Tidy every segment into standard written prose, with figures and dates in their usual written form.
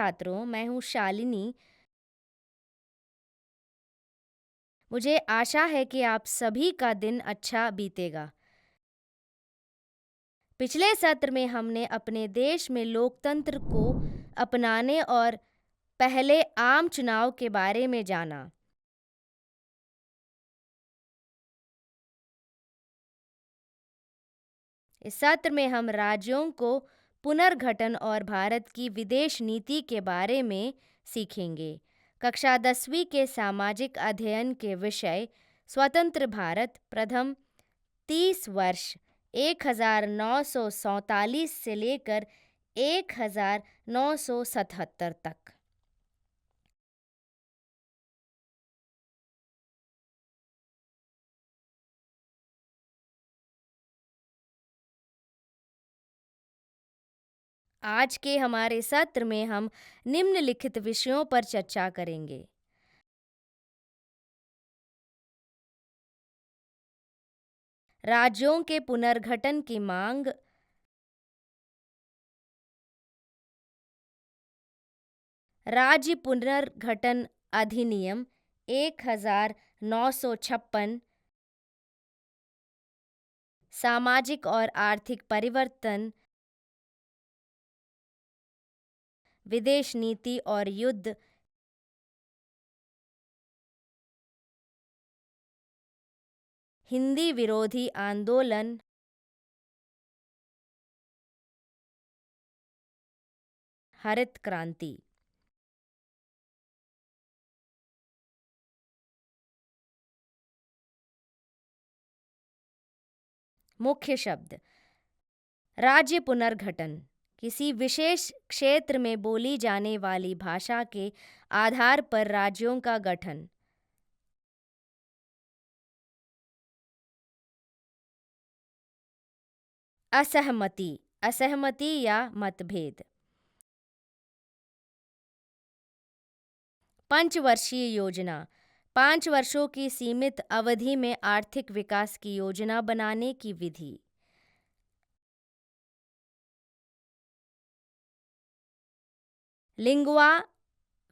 छात्रों, मैं हूँ शालिनी। मुझे आशा है कि आप सभी का दिन अच्छा बीतेगा। पिछले सत्र में हमने अपने देश में लोकतंत्र को अपनाने और पहले आम चुनाव के बारे में जाना। इस सत्र में हम राज्यों को पुनर्गठन और भारत की विदेश नीति के बारे में सीखेंगे। कक्षा 10वीं के सामाजिक अध्ययन के विषय स्वतंत्र भारत प्रथम 30 वर्ष 1947 से लेकर 1977 तक। आज के हमारे सत्र में हम निम्नलिखित विषयों पर चर्चा करेंगे। राज्यों के पुनर्गठन की मांग, राज्य पुनर्गठन अधिनियम 1956, सामाजिक और आर्थिक परिवर्तन, विदेश नीति और युद्ध, हिंदी विरोधी आंदोलन, हरित क्रांति। मुख्य शब्द। राज्य पुनर्गठन किसी विशेष क्षेत्र में बोली जाने वाली भाषा के आधार पर राज्यों का गठन। असहमति, असहमति या मतभेद। पंचवर्षीय योजना 5 वर्षों की सीमित अवधि में आर्थिक विकास की योजना बनाने की विधि। लिंगुआ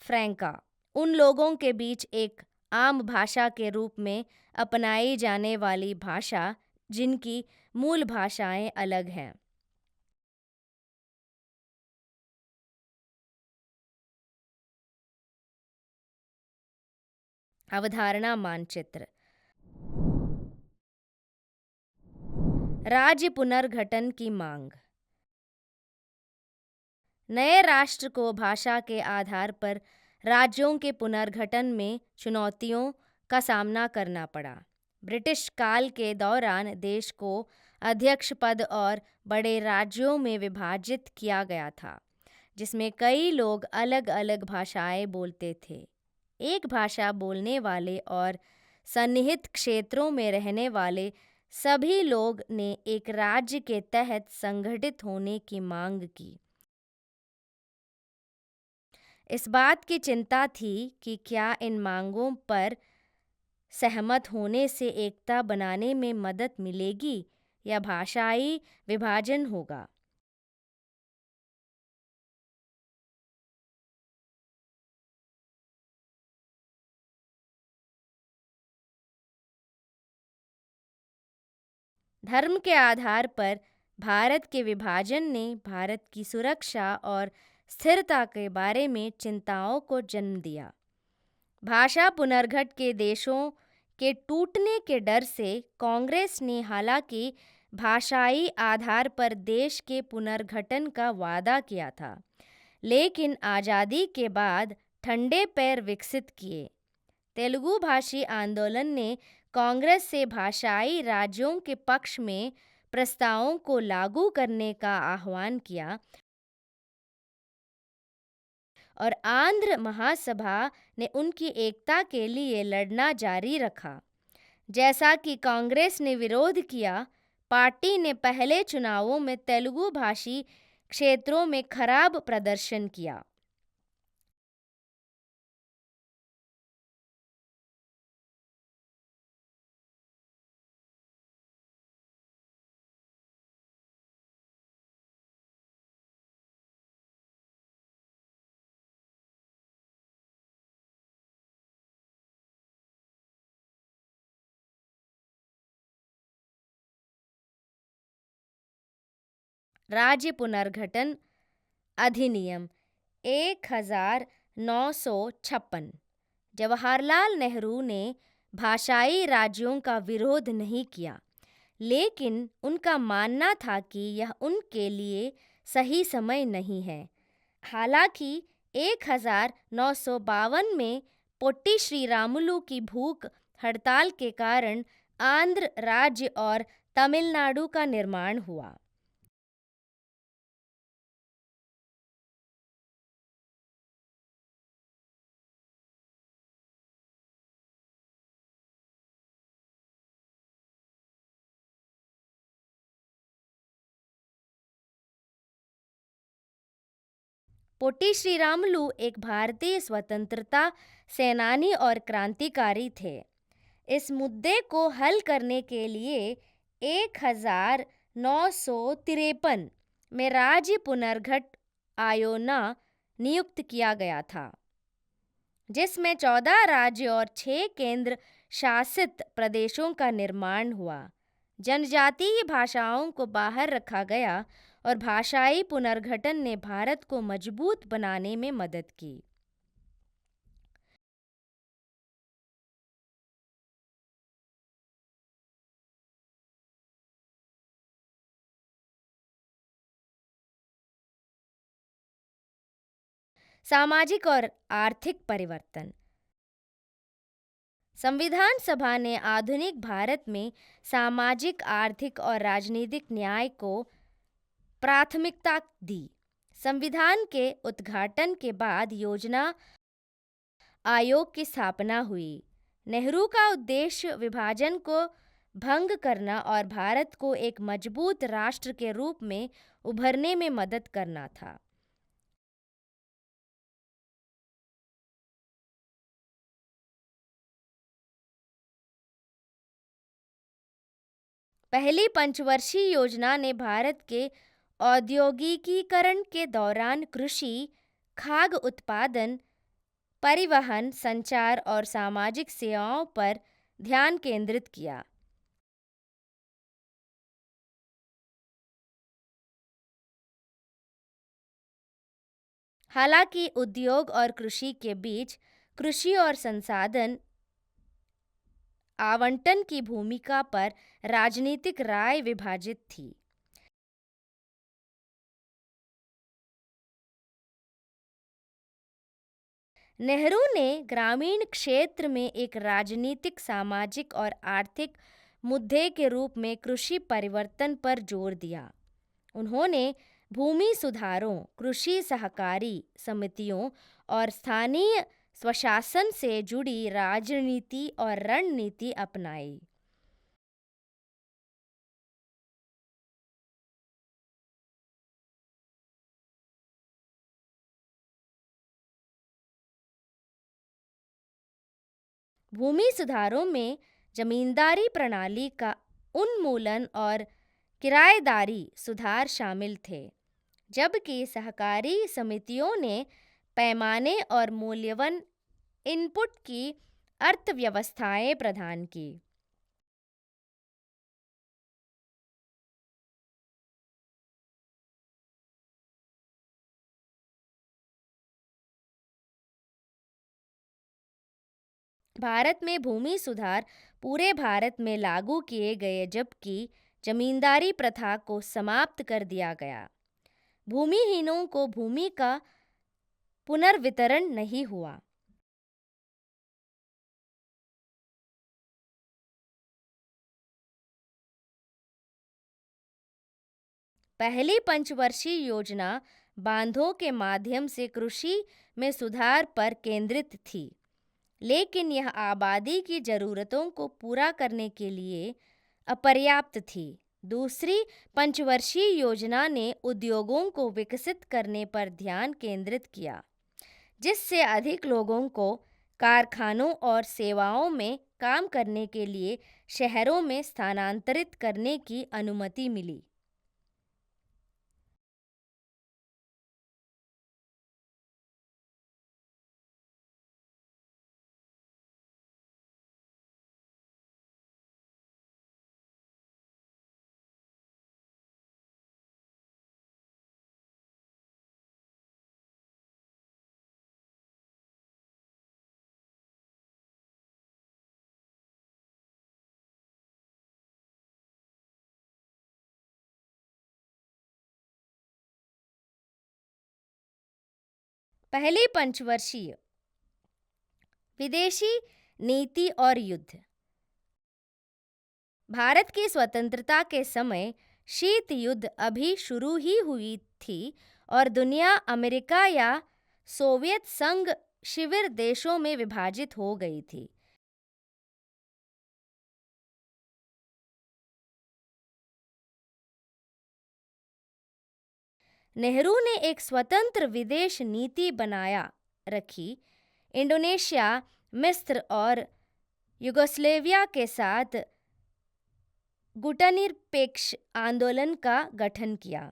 फ्रैंका उन लोगों के बीच एक आम भाषा के रूप में अपनाई जाने वाली भाषा जिनकी मूल भाषाएं अलग हैं। अवधारणा मानचित्र। राज्य पुनर्गठन की मांग। नए राष्ट्र को भाषा के आधार पर राज्यों के पुनर्गठन में चुनौतियों का सामना करना पड़ा। ब्रिटिश काल के दौरान देश को अध्यक्ष पद और बड़े राज्यों में विभाजित किया गया था, जिसमें कई लोग अलग अलग भाषाएं बोलते थे। एक भाषा बोलने वाले और सन्निहित क्षेत्रों में रहने वाले सभी लोग ने एक राज्य के तहत संगठित होने की मांग की। इस बात की चिंता थी कि क्या इन मांगों पर सहमत होने से एकता बनाने में मदद मिलेगी या भाषाई विभाजन होगा। धर्म के आधार पर भारत के विभाजन ने भारत की सुरक्षा और स्थिरता के बारे में चिंताओं को जन्म दिया। भाषा पुनर्गठन के देशों के टूटने के डर से कांग्रेस ने हालांकि भाषाई आधार पर देश के पुनर्गठन का वादा किया था, लेकिन आज़ादी के बाद ठंडे पैर विकसित किए। तेलुगु भाषी आंदोलन ने कांग्रेस से भाषाई राज्यों के पक्ष में प्रस्तावों को लागू करने का आह्वान किया और आंध्र महासभा ने उनकी एकता के लिए लड़ना जारी रखा। जैसा कि कांग्रेस ने विरोध किया, पार्टी ने पहले चुनावों में तेलुगु भाषी क्षेत्रों में खराब प्रदर्शन किया। राज्य पुनर्गठन अधिनियम 1956। जवाहरलाल नेहरू ने भाषाई राज्यों का विरोध नहीं किया, लेकिन उनका मानना था कि यह उनके लिए सही समय नहीं है। हालांकि 1952 में पोट्टी श्रीरामुलु की भूख हड़ताल के कारण आंध्र राज्य और तमिलनाडु का निर्माण हुआ। पोट्टी श्रीरामुलु एक भारतीय स्वतंत्रता सेनानी और क्रांतिकारी थे। इस मुद्दे को हल करने के लिए 1953 में राज्य पुनर्गठ आयोना नियुक्त किया गया था, जिसमें 14 राज्य और 6 केंद्र शासित प्रदेशों का निर्माण हुआ। जनजातीय भाषाओं को बाहर रखा गया और भाषाई पुनर्गठन ने भारत को मजबूत बनाने में मदद की। सामाजिक और आर्थिक परिवर्तन। संविधान सभा ने आधुनिक भारत में सामाजिक, आर्थिक और राजनीतिक न्याय को प्राथमिकता दी। संविधान के उद्घाटन के बाद योजना आयोग की स्थापना हुई। नेहरू का उद्देश्य विभाजन को भंग करना और भारत को एक मजबूत राष्ट्र के रूप में उभरने में मदद करना था। पहली पंचवर्षीय योजना ने भारत के औद्योगिकीकरण के दौरान कृषि, खाद्य उत्पादन, परिवहन, संचार और सामाजिक सेवाओं पर ध्यान केंद्रित किया। हालांकि उद्योग और कृषि के बीच कृषि और संसाधन आवंटन की भूमिका पर राजनीतिक राय विभाजित थी। नेहरू ने ग्रामीण क्षेत्र में एक राजनीतिक, सामाजिक और आर्थिक मुद्दे के रूप में कृषि परिवर्तन पर जोर दिया। उन्होंने भूमि सुधारों, कृषि सहकारी समितियों और स्थानीय स्वशासन से जुड़ी राजनीति और रणनीति अपनाई। भूमि सुधारों में जमींदारी प्रणाली का उन्मूलन और किराएदारी सुधार शामिल थे, जबकि सहकारी समितियों ने पैमाने और मूल्यवान इनपुट की अर्थव्यवस्थाएं प्रदान की। भारत में भूमि सुधार पूरे भारत में लागू किए गए, जबकि जमींदारी प्रथा को समाप्त कर दिया गया। भूमिहीनों को भूमि का पुनर्वितरण नहीं हुआ। पहली पंचवर्षीय योजना बांधों के माध्यम से कृषि में सुधार पर केंद्रित थी, लेकिन यह आबादी की जरूरतों को पूरा करने के लिए अपर्याप्त थी। दूसरी पंचवर्षीय योजना ने उद्योगों को विकसित करने पर ध्यान केंद्रित किया, जिससे अधिक लोगों को कारखानों और सेवाओं में काम करने के लिए शहरों में स्थानांतरित करने की अनुमति मिली। पहली पंचवर्षीय विदेशी नीति और युद्ध। भारत की स्वतंत्रता के समय शीत युद्ध अभी शुरू ही हुई थी और दुनिया अमेरिका या सोवियत संघ शिविर देशों में विभाजित हो गई थी। नेहरू ने एक स्वतंत्र विदेश नीति बनाया रखी। इंडोनेशिया, मिस्र और युगोस्लेविया के साथ गुटनिरपेक्ष आंदोलन का गठन किया।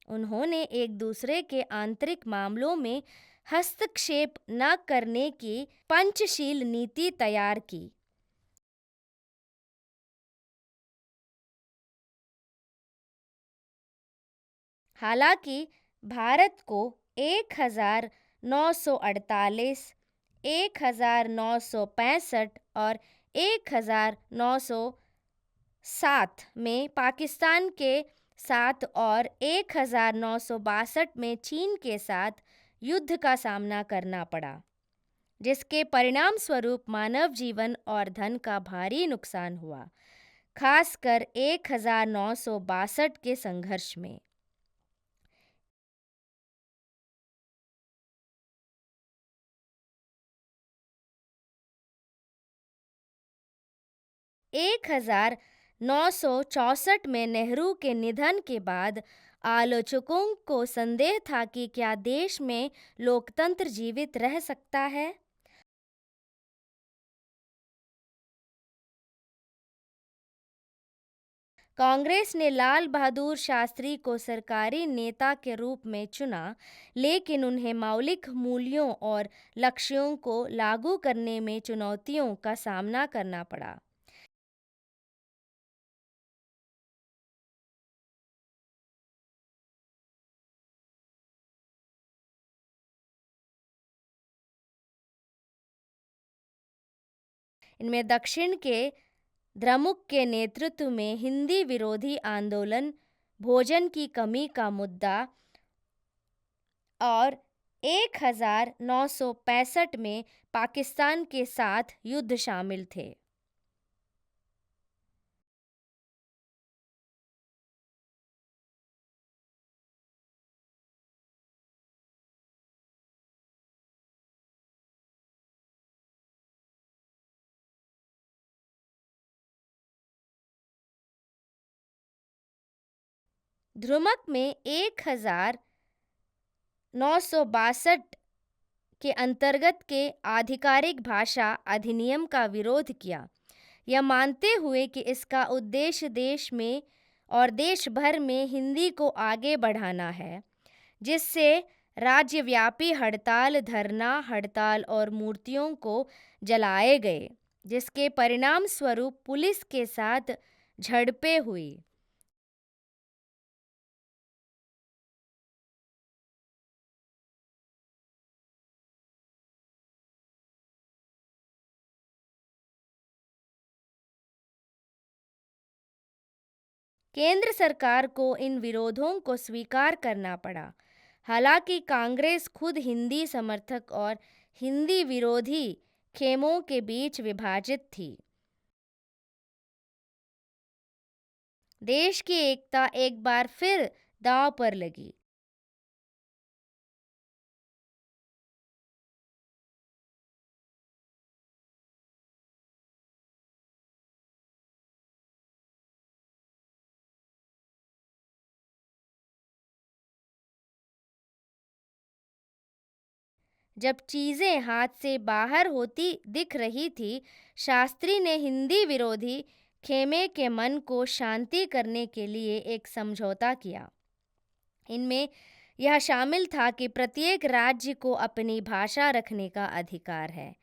उन्होंने एक दूसरे के आंतरिक मामलों में हस्तक्षेप न करने की पंचशील नीति तैयार की। हालांकि भारत को 1948, 1965 और 1907 में पाकिस्तान के साथ और 1962 में चीन के साथ युद्ध का सामना करना पड़ा, जिसके परिणाम स्वरूप मानव जीवन और धन का भारी नुकसान हुआ, खासकर 1962 के संघर्ष में। 1964 में नेहरू के निधन के बाद आलोचकों को संदेह था कि क्या देश में लोकतंत्र जीवित रह सकता है। कांग्रेस ने लाल बहादुर शास्त्री को सरकारी नेता के रूप में चुना, लेकिन उन्हें मौलिक मूल्यों और लक्ष्यों को लागू करने में चुनौतियों का सामना करना पड़ा। इनमें दक्षिण के द्रमुक के नेतृत्व में हिंदी विरोधी आंदोलन, भोजन की कमी का मुद्दा और 1965 में पाकिस्तान के साथ युद्ध शामिल थे। द्रमुक में 1962 के अंतर्गत के आधिकारिक भाषा अधिनियम का विरोध किया, यह मानते हुए कि इसका उद्देश्य देश में और देश भर में हिंदी को आगे बढ़ाना है, जिससे राज्यव्यापी हड़ताल, धरना हड़ताल और मूर्तियों को जलाए गए, जिसके परिणाम स्वरूप पुलिस के साथ झड़पें हुई। केंद्र सरकार को इन विरोधों को स्वीकार करना पड़ा। हालांकि कांग्रेस खुद हिंदी समर्थक और हिंदी विरोधी खेमों के बीच विभाजित थी। देश की एकता एक बार फिर दांव पर लगी। जब चीजें हाथ से बाहर होती दिख रही थी, शास्त्री ने हिंदी विरोधी खेमे के मन को शांति करने के लिए एक समझौता किया। इनमें यह शामिल था कि प्रत्येक राज्य को अपनी भाषा रखने का अधिकार है,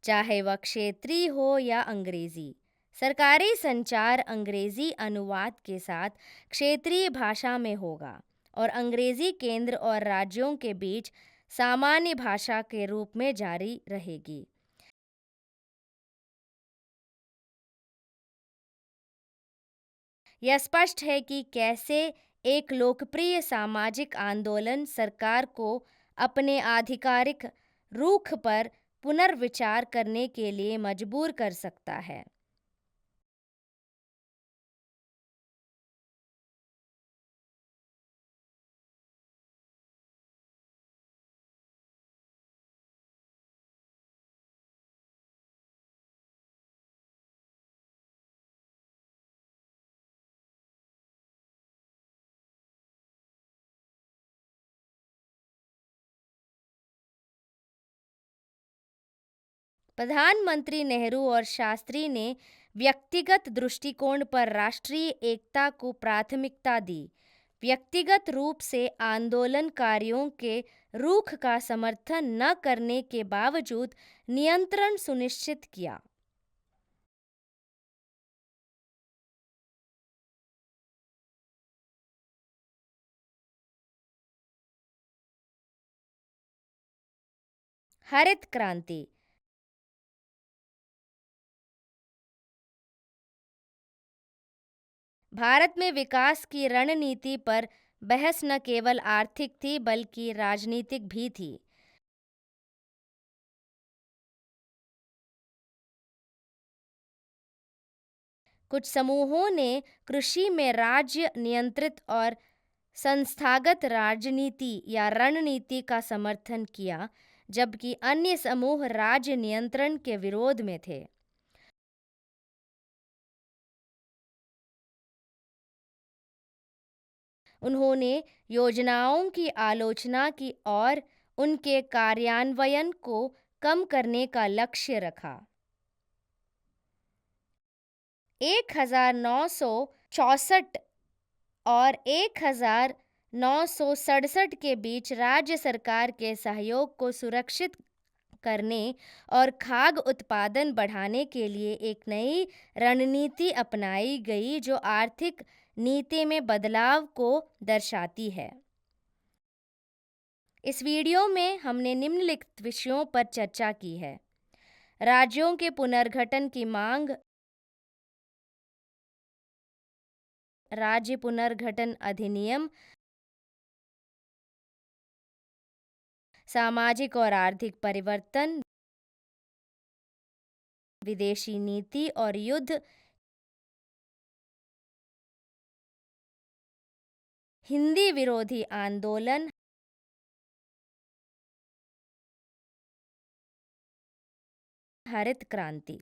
चाहे वह क्षेत्रीय हो या अंग्रेजी। सरकारी संचार अंग्रेजी अनुवाद के साथ क्षेत्रीय भाषा में होगा और अंग्रेजी केंद्र और राज्यों के बीच सामान्य भाषा के रूप में जारी रहेगी। यह स्पष्ट है कि कैसे एक लोकप्रिय सामाजिक आंदोलन सरकार को अपने आधिकारिक रुख पर पुनर्विचार करने के लिए मजबूर कर सकता है। प्रधानमंत्री नेहरू और शास्त्री ने व्यक्तिगत दृष्टिकोण पर राष्ट्रीय एकता को प्राथमिकता दी। व्यक्तिगत रूप से आंदोलनकारियों के रुख का समर्थन न करने के बावजूद नियंत्रण सुनिश्चित किया। हरित क्रांति भारत में विकास की रणनीति पर बहस न केवल आर्थिक थी बल्कि राजनीतिक भी थी। कुछ समूहों ने कृषि में राज्य नियंत्रित और संस्थागत राजनीति या रणनीति का समर्थन किया, जबकि अन्य समूह राज्य नियंत्रण के विरोध में थे। उन्होंने योजनाओं की आलोचना की और उनके कार्यान्वयन को कम करने का लक्ष्य रखा। 1964 और 1967 के बीच राज्य सरकार के सहयोग को सुरक्षित करने और खाद्य उत्पादन बढ़ाने के लिए एक नई रणनीति अपनाई गई जो आर्थिक नीति में बदलाव को दर्शाती है। इस वीडियो में हमने निम्नलिखित विषयों पर चर्चा की है: राज्यों के पुनर्गठन की मांग, राज्य पुनर्गठन अधिनियम, सामाजिक और आर्थिक परिवर्तन, विदेशी नीति और युद्ध, हिंदी विरोधी आंदोलन, हरित क्रांति।